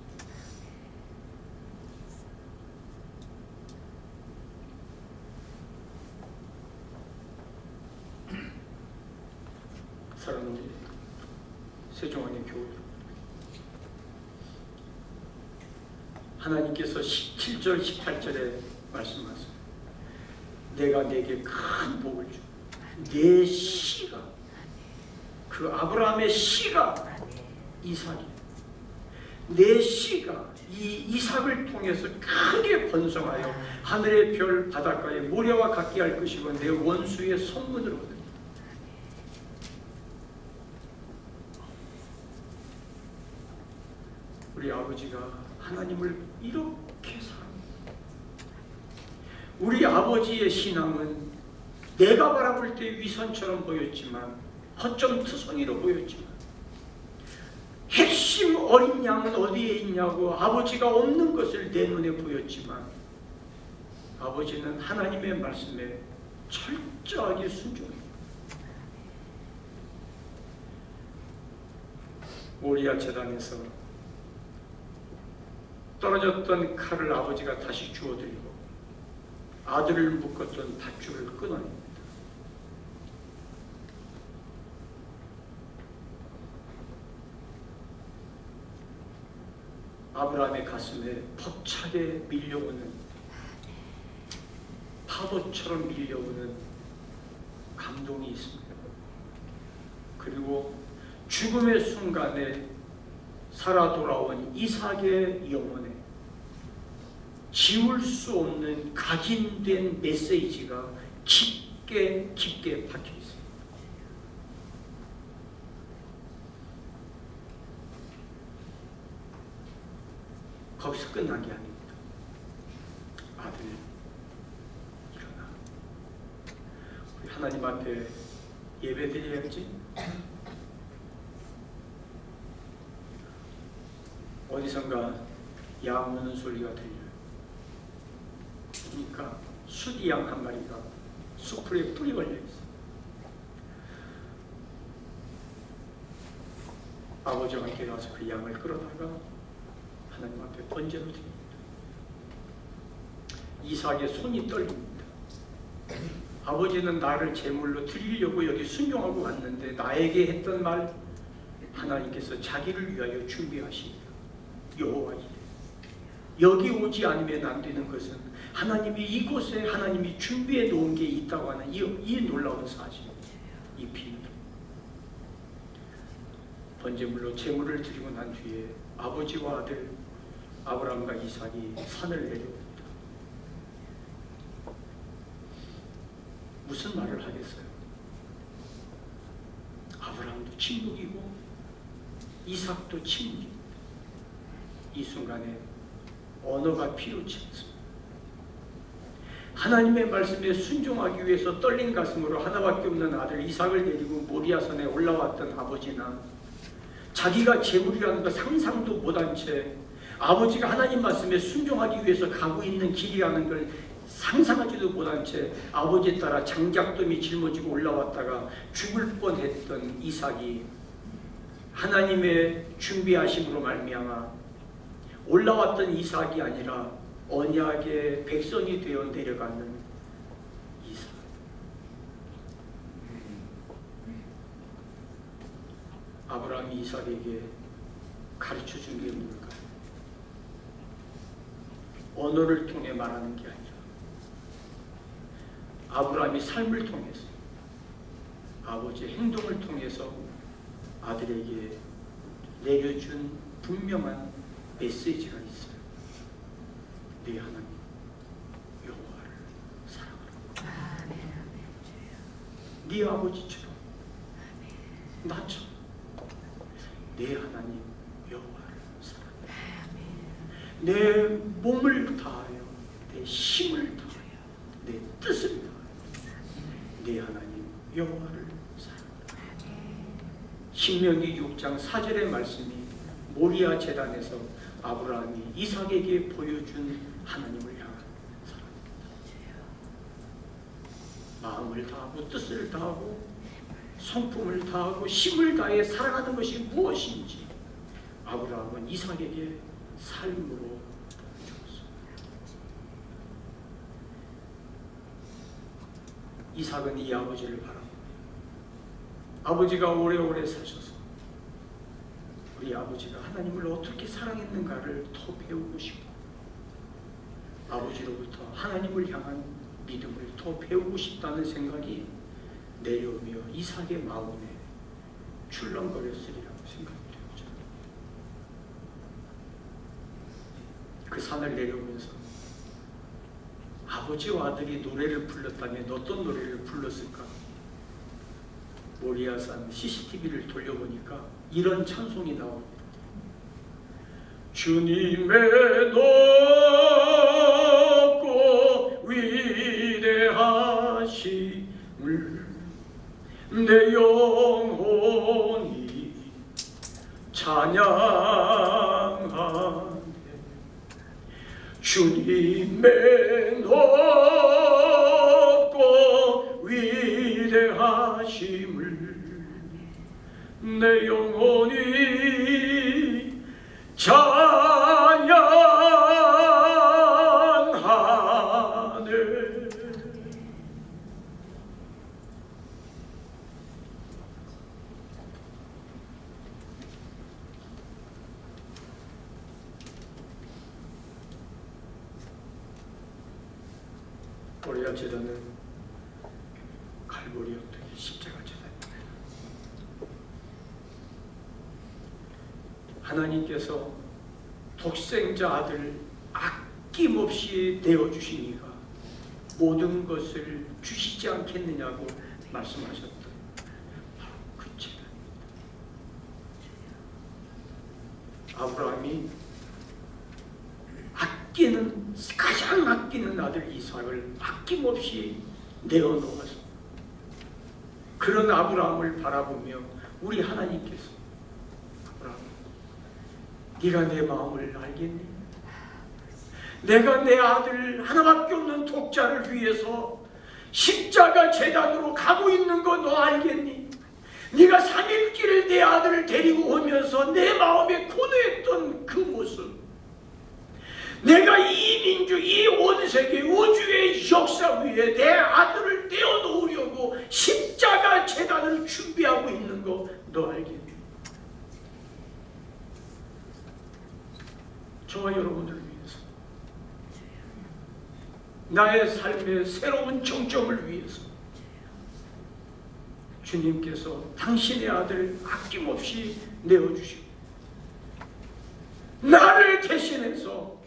사랑하는 세종안의 교우, 하나님께서 17절 18절에 말씀하세요. 내가 내게 큰 복을 주. 내 씨가, 그 아브라함의 씨가 이삭이, 내 씨가 이 이삭을 통해서 크게 번성하여 하늘의 별 바닷가에 모래와 같게 할 것이고 내 원수의 성문을 얻으리라. 우리 아버지가 하나님을 이렇게 사랑합니다. 우리 아버지의 신앙은 내가 바라볼 때 위선처럼 보였지만, 허점투성이로 보였지만, 핵심 어린 양은 어디에 있냐고 아버지가 없는 것을 내 눈에 보였지만, 아버지는 하나님의 말씀에 철저하게 순종해요. 모리아 제단에서 떨어졌던 칼을 아버지가 다시 주워드리고 아들을 묶었던 밧줄을 끊어냅니다. 아브라함의 가슴에 벅차게 밀려오는, 파도처럼 밀려오는 감동이 있습니다. 그리고 죽음의 순간에 살아 돌아온 이삭의 영혼에 지울 수 없는 각인된 메시지가 깊게 깊게 박혀 있습니다. 거기서 끝난 게 아닙니다. 아들, 일어나. 우리 하나님 앞에 예배드려야지. 어디선가 양 우는 소리가 들려요. 그러니까 수디양 한 마리가 수풀에 뿔이 걸려 있어. 아버지와 함께 가서 그 양을 끌어다가 하나님 앞에 번제로 드립니다. 이삭의 손이 떨립니다. 아버지는 나를 제물로 드리려고 여기 순종하고 왔는데 나에게 했던 말 하나님께서 자기를 위하여 준비하시니라. 여호와 이레, 여기 오지 않으면 안 되는 것은 하나님이 이곳에 하나님이 준비해 놓은 게 있다고 하는 이 놀라운 사실, 이 비밀. 번제물로 제물을 드리고 난 뒤에 아버지와 아들 아브라함과 이삭이 산을 내려옵니다. 무슨 말을 하겠어요? 아브라함도 침묵이고 이삭도 침묵입니다. 이 순간에 언어가 필요치 않습니다. 하나님의 말씀에 순종하기 위해서 떨린 가슴으로 하나밖에 없는 아들 이삭을 데리고 모리아산에 올라왔던 아버지나 자기가 제물이라는 것 상상도 못한 채 아버지가 하나님 말씀에 순종하기 위해서 가고 있는 길이라는 걸 상상하지도 못한 채 아버지에 따라 장작돔이 짊어지고 올라왔다가 죽을 뻔했던 이삭이 하나님의 준비하심으로 말미암아 올라왔던 이삭이 아니라 언약의 백성이 되어 내려가는 이삭. 아브라함이 이삭에게 가르쳐 준 게 뭘까요? 언어를 통해 말하는 게 아니라 아브라함이 삶을 통해서 아버지의 행동을 통해서 아들에게 내려준 분명한 메시지가 있어요. 네 하나님 여호와를 사랑하라. 네 아버지처럼 나처럼 내 하나님 여호와를 사랑하라. 내 몸을 다하여 내 힘을 다하여 내 뜻을 다하여 네 하나님 여호와를 사랑하라. 신명기 6장 4절의 말씀이 모리아 제단에서 아브라함이 이삭에게 보여준 하나님을 향한 사랑입니다. 마음을 다하고 뜻을 다하고 성품을 다하고 힘을 다해 사랑하는 것이 무엇인지 아브라함은 이삭에게 삶으로 보여주었습니다. 이삭은 이 아버지를 바라보고 아버지가 오래오래 사셔서 우리 아버지가 하나님을 어떻게 사랑했는가를 더 배우고 싶고 아버지로부터 하나님을 향한 믿음을 더 배우고 싶다는 생각이 내려오며 이삭의 마음에 출렁거렸으리라고 생각되었죠. 그 산을 내려오면서 아버지와 아들이 노래를 불렀다면 어떤 노래를 불렀을까? 모리아산 CCTV를 돌려보니까 이런 찬송이 나옵니다. 주님의 높고 위대하심을 내 영혼이 찬양하네. 주님의 높고 위대하심을 내 영혼이 찬양하네. 모리아 제단은 갈보리 엉터기 십자가 제단입니다. 하나님께서 독생자 아들 아낌없이 내어주시니까 모든 것을 주시지 않겠느냐고 말씀하셨던 바로 그 제단입니다. 아브라함이 가장 아끼는 아들 이삭을 아낌없이 내어놓아서 그런 아브라함을 바라보며 우리 하나님께서 아브라함, 네가 내 마음을 알겠니? 내가 내 아들 하나밖에 없는 독자를 위해서 십자가 제단으로 가고 있는 거 너 알겠니? 네가 3일길을 내 아들을 데리고 오면서 내 마음에 고뇌했던 그 모습, 내가 이 민주, 이 온 세계 우주의 역사 위에 내 아들을 떼어놓으려고 십자가 제단을 준비하고 있는 거 너 알겠니? 저와 여러분들을 위해서, 나의 삶의 새로운 정점을 위해서 주님께서 당신의 아들을 아낌없이 내어주시고 나를 대신해서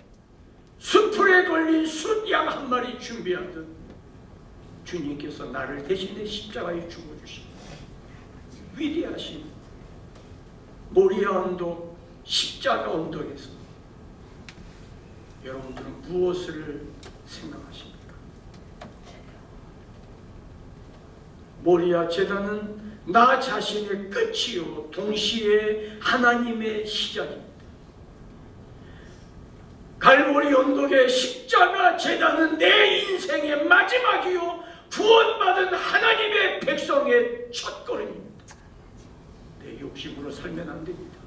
수풀에 걸린 숫양 한 마리 준비하듯 주님께서 나를 대신해 십자가에 죽어주신 위대하신 모리아 언덕, 십자가 언덕에서 여러분들은 무엇을 생각하십니까? 모리아 제단은 나 자신의 끝이요 동시에 하나님의 시작입니다. 갈보리 언덕의 십자가 제단은 내 인생의 마지막이요 구원받은 하나님의 백성의 첫걸음입니다. 내 욕심으로 살면 안 됩니다.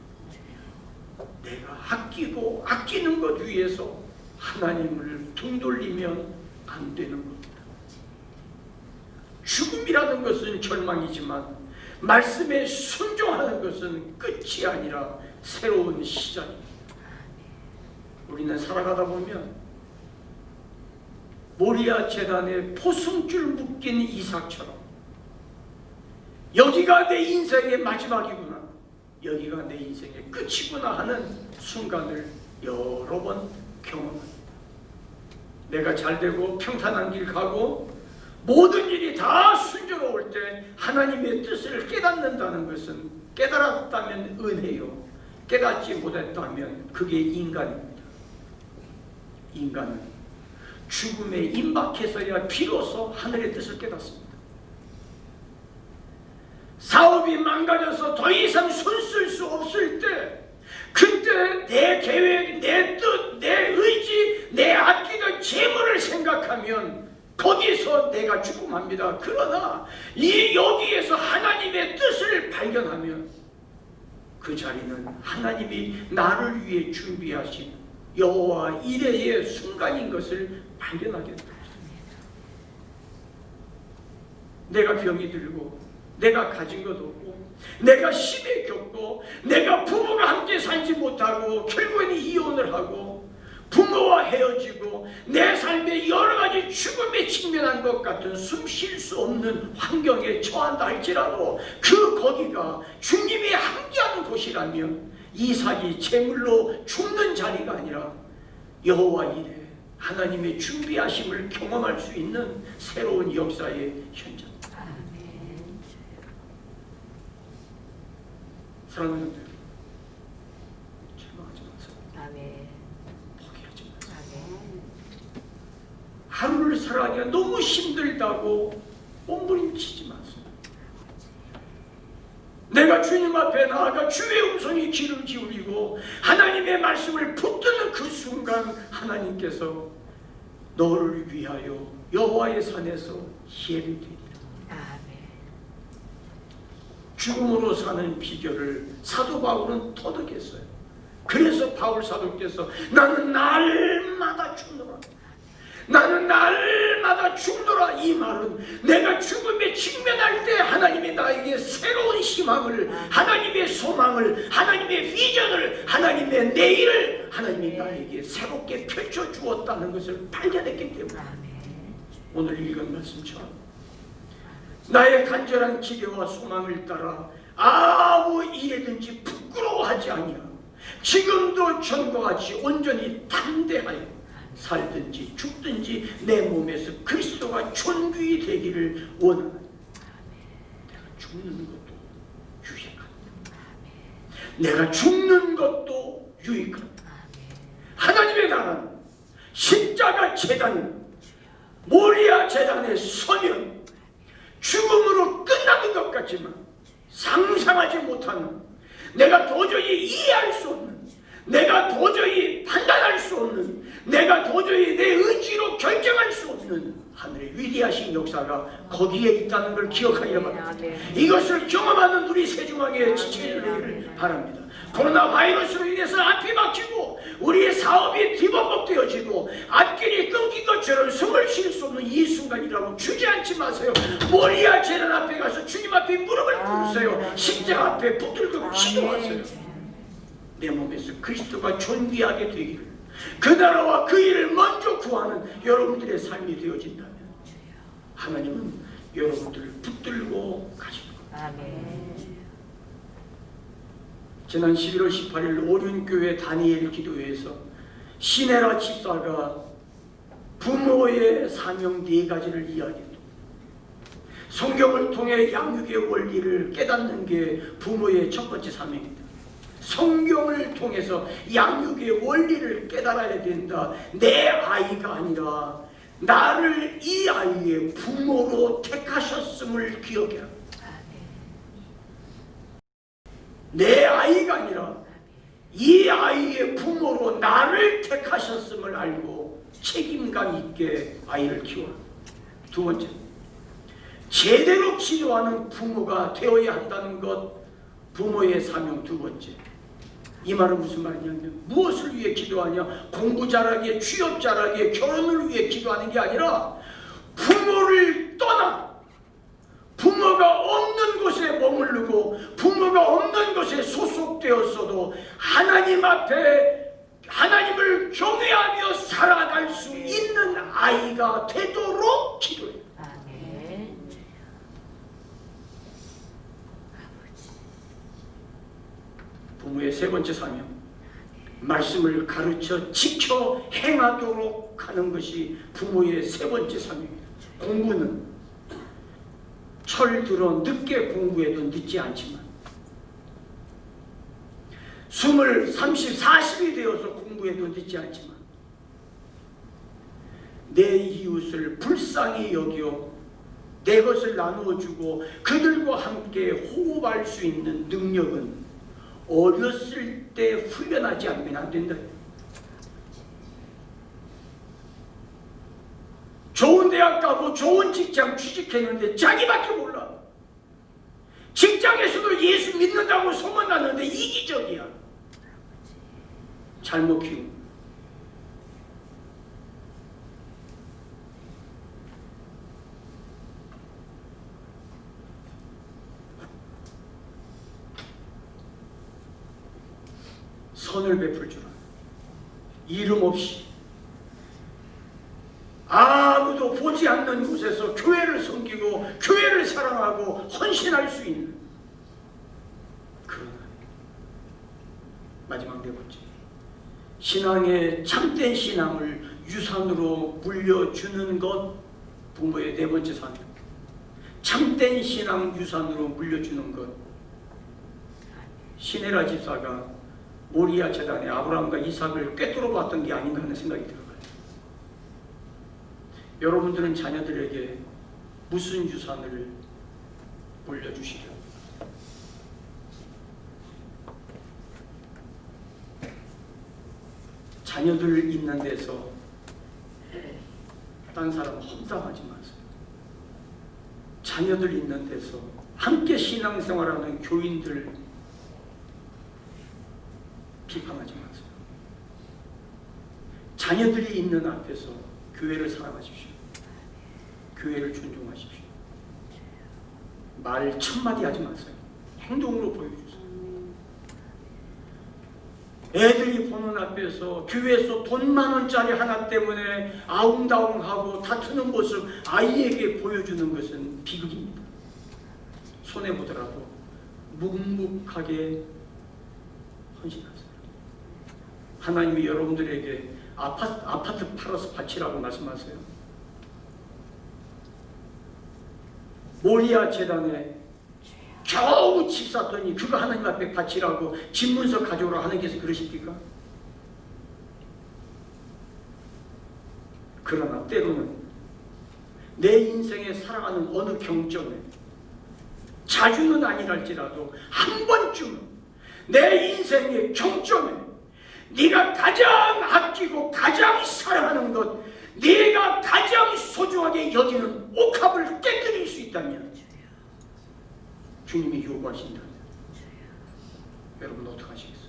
내가 아끼고 아끼는 것 위해서 하나님을 등 돌리면 안 되는 겁니다. 죽음이라는 것은 절망이지만 말씀에 순종하는 것은 끝이 아니라 새로운 시작입니다. 우리는 살아가다 보면 모리아 제단에 포승줄 묶인 이삭처럼 여기가 내 인생의 마지막이구나, 여기가 내 인생의 끝이구나 하는 순간을 여러 번 경험합니다. 내가 잘되고 평탄한 길 가고 모든 일이 다 순조로울 때 하나님의 뜻을 깨닫는다는 것은, 깨달았다면 은혜요, 깨닫지 못했다면 그게 인간입니다. 인간은 죽음에 임박해서야 비로소 하늘의 뜻을 깨닫습니다. 사업이 망가져서 더 이상 손 쓸 수 없을 때, 그때 내 계획, 내 뜻, 내 의지, 내 아끼던 재물을 생각하면 거기서 내가 죽음합니다. 그러나 여기에서 하나님의 뜻을 발견하면 그 자리는 하나님이 나를 위해 준비하신 여호와 이레의 순간인 것을 발견하게 됩니다. 내가 병이 들고 내가 가진 것 없고 내가 심히 겪고 내가 부부가 함께 살지 못하고 결국에는 이혼을 하고 부모와 헤어지고 내 삶에 여러 가지 죽음에 직면한 것 같은 숨 쉴 수 없는 환경에 처한다 할지라도 그 거기가 주님이 함께하는 곳이라면 이삭이 제물로 죽는 자리가 아니라 여호와 이레 하나님의 준비하심을 경험할 수 있는 새로운 역사의 현장. 사랑하는 분들, 절망하지 마세요. 포기하지 마세요. 하루를 살아가기가 너무 힘들다고 몸부림치지 마세요. 내가 주님 앞에 나아가 주의 음성이 귀를 기울이고 하나님의 말씀을 붙드는 그 순간 하나님께서 너를 위하여 여호와의 산에서 희애를 드리리라. 죽음으로 사는 비결을 사도 바울은 터득했어요. 그래서 바울 사도께서 나는 날마다 죽노라, 나는 날마다 죽노라, 이 말은 내가 죽음에 직면할 때 하나님이 나에게 새로운 희망을, 하나님의 소망을, 하나님의 비전을, 하나님의 내일을 하나님이 나에게 새롭게 펼쳐주었다는 것을 발견했기 때문에 오늘 읽은 말씀처럼 나의 간절한 기대와 소망을 따라 아무 일에든지 부끄러워하지 아니하고 지금도 전과 같이 온전히 담대하여 살든지 죽든지 내 몸에서 그리스도가 존귀히 되기를 원하는, 내가 죽는 것도 유익합니다. 내가 죽는 것도 유익합니다. 하나님의 나라는 십자가 제단, 모리아 제단에 서면 죽음으로 끝나는 것 같지만 상상하지 못하는, 내가 도저히 이해할 수 없는, 내가 도저히 판단할 수 없는, 내가 도저히 내 의지로 결정할 수 없는 없는 하늘의 위대하신 역사가 거기에 있다는 걸 기억하기를 바랍니다. 이것을 경험하는 우리 세중앙의 지체들 되기를 바랍니다. 코로나 바이러스로 인해서 앞이 막히고 우리의 사업이 뒤범벅되어지고 앞길이 끊긴 것처럼 숨을 쉴 수 없는 이 순간이라고 주저앉지 마세요. 모리아 재단 앞에 가서 주님 앞에 무릎을 꿇으세요. 십자가 앞에 붙들고 기도하세요. 내 몸에서 그리스도가 존귀하게 되기를, 그 나라와 그 일을 먼저 구하는 여러분들의 삶이 되어진다면 하나님은 여러분들을 붙들고 가실 겁니다. 지난 11월 18일 오륜교회 다니엘 기도회에서 시네라 집사가 부모의 사명 4가지를 이야기했고, 성경을 통해 양육의 원리를 깨닫는 게 부모의 첫 번째 사명입니다. 성경을 통해서 양육의 원리를 깨달아야 된다. 내 아이가 아니라 나를 이 아이의 부모로 택하셨음을 기억해라. 내 아이가 아니라 이 아이의 부모로 나를 택하셨음을 알고 책임감 있게 아이를 키워라. 두 번째, 제대로 기도하는 부모가 되어야 한다는 것, 부모의 사명 두 번째. 이 말은 무슨 말이냐면, 무엇을 위해 기도하냐? 공부 잘하게, 취업 잘하게, 결혼을 위해 기도하는 게 아니라 부모를 떠나 부모가 없는 곳에 머무르고 부모가 없는 곳에 소속되었어도 하나님 앞에 하나님을 경외하며 살아갈 수 있는 아이가 되도록 기도해요. 부모의 세 번째 사명, 말씀을 가르쳐 지켜 행하도록 하는 것이 부모의 세 번째 사명입니다. 공부는 철들어 늦게 공부해도 늦지 않지만 20, 30, 40이 되어서 공부해도 늦지 않지만 내 이웃을 불쌍히 여겨 내 것을 나누어 주고 그들과 함께 호흡할 수 있는 능력은 어렸을 때 훈련하지 않으면 안 된다. 좋은 대학 가고 좋은 직장 취직했는데 자기밖에 몰라. 직장에서도 예수 믿는다고 소문났는데 이기적이야. 잘못 키우고. 선을 베풀 줄 알아. 이름 없이 아무도 보지 않는 곳에서 교회를 섬기고 교회를 사랑하고 헌신할 수 있는 그런 마지막 네 번째, 신앙의 참된 신앙을 유산으로 물려주는 것, 부모의 네 번째 사명. 참된 신앙 유산으로 물려주는 것. 시네라 집사가 모리아 재단에 아브라함과 이삭을 꿰뚫어 봤던 게 아닌가 하는 생각이 들어요. 여러분들은 자녀들에게 무슨 유산을 물려주시려? 자녀들 있는 데서 딴 사람 험담하지 마세요. 자녀들 있는 데서 함께 신앙생활하는 교인들 비판하지 마세요. 자녀들이 있는 앞에서 교회를 사랑하십시오. 교회를 존중하십시오. 말 첫마디 하지 마세요. 행동으로 보여주세요. 애들이 보는 앞에서 교회에서 돈 10,000원짜리 하나 때문에 아웅다웅하고 다투는 모습 아이에게 보여주는 것은 비극입니다. 손해보더라도 묵묵하게 헌신하세요. 하나님이 여러분들에게 아파트 팔아서 바치라고 말씀하세요. 모리아 재단에 겨우 집 샀더니 그거 하나님 앞에 바치라고 집문서 가져오라 하는 게 그러십니까? 그러나 때로는 내 인생에 살아가는 어느 경점에, 자주는 아니랄지라도 한 번쯤은 내 인생의 경점에 네가 가장 아끼고 가장 사랑하는 것, 네가 가장 여기는 옥합을 깨뜨릴 수 있다면 주님이 요구하신다면 여러분 어떻게 하시겠어요?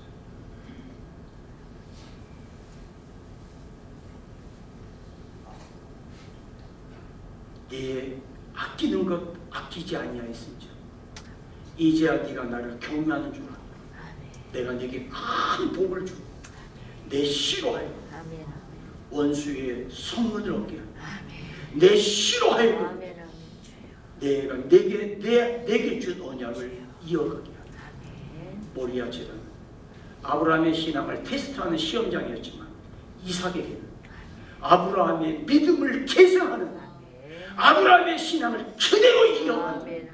네 아끼는 것 아끼지 아니하였은즉 이제야 네가 나를 경외하는 줄 알아. 내가 네게 큰 복을 주고 내 싫어하여 원수의 성문을 얻게 하며 내 싫어하여 내가 내게 준 언약을 이어가게 하며 모리아 제단은 아브라함의 신앙을 테스트하는 시험장이었지만 이삭에게는 아브라함의 믿음을 계승하는 아브라함의 신앙을 그대로 이어가는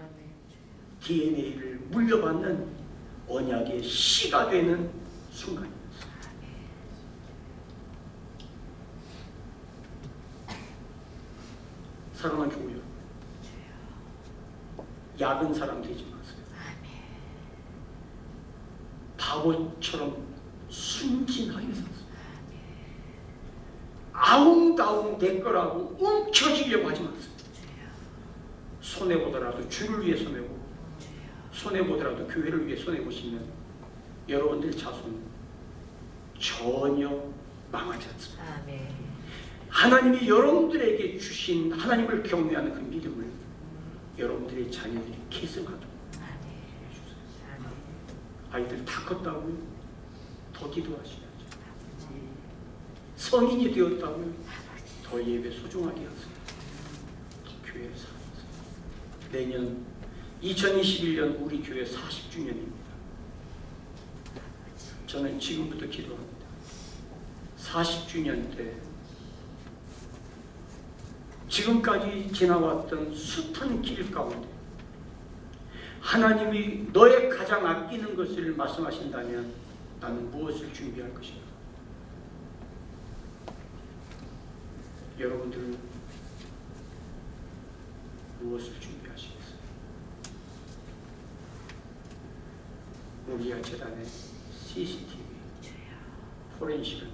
DNA를 물려받는 언약의 씨가 되는 순간이었어요. 사랑하는 교우 여러분, 약은 사람 되지 마세요. 바보처럼 순진하게 사세요. 아웅다웅 될 거라고 움켜쥐려고 하지 마세요. 손해보더라도 주를 위해 손해보고 손해보더라도 교회를 위해 손해보시면 여러분들 자손 전혀 망하지 않습니다. 하나님이 여러분들에게 주신 하나님을 경외하는 그 믿음을 여러분들의 자녀들이 계승하도록 해주세요. 아이들 다 컸다고요? 더 기도하셔야죠. 성인이 되었다고요? 더 예배 소중하게 하세요. 더 교회를 사랑하세요. 내년 2021년 우리 교회 40주년입니다. 저는 지금부터 기도합니다. 40주년 때 지금까지 지나왔던 숱한 길 가운데 하나님이 너의 가장 아끼는 것을 말씀하신다면 나는 무엇을 준비할 것인가? 여러분들 무엇을 준비하시겠어요? 모리아 재단의 CCTV 포렌식을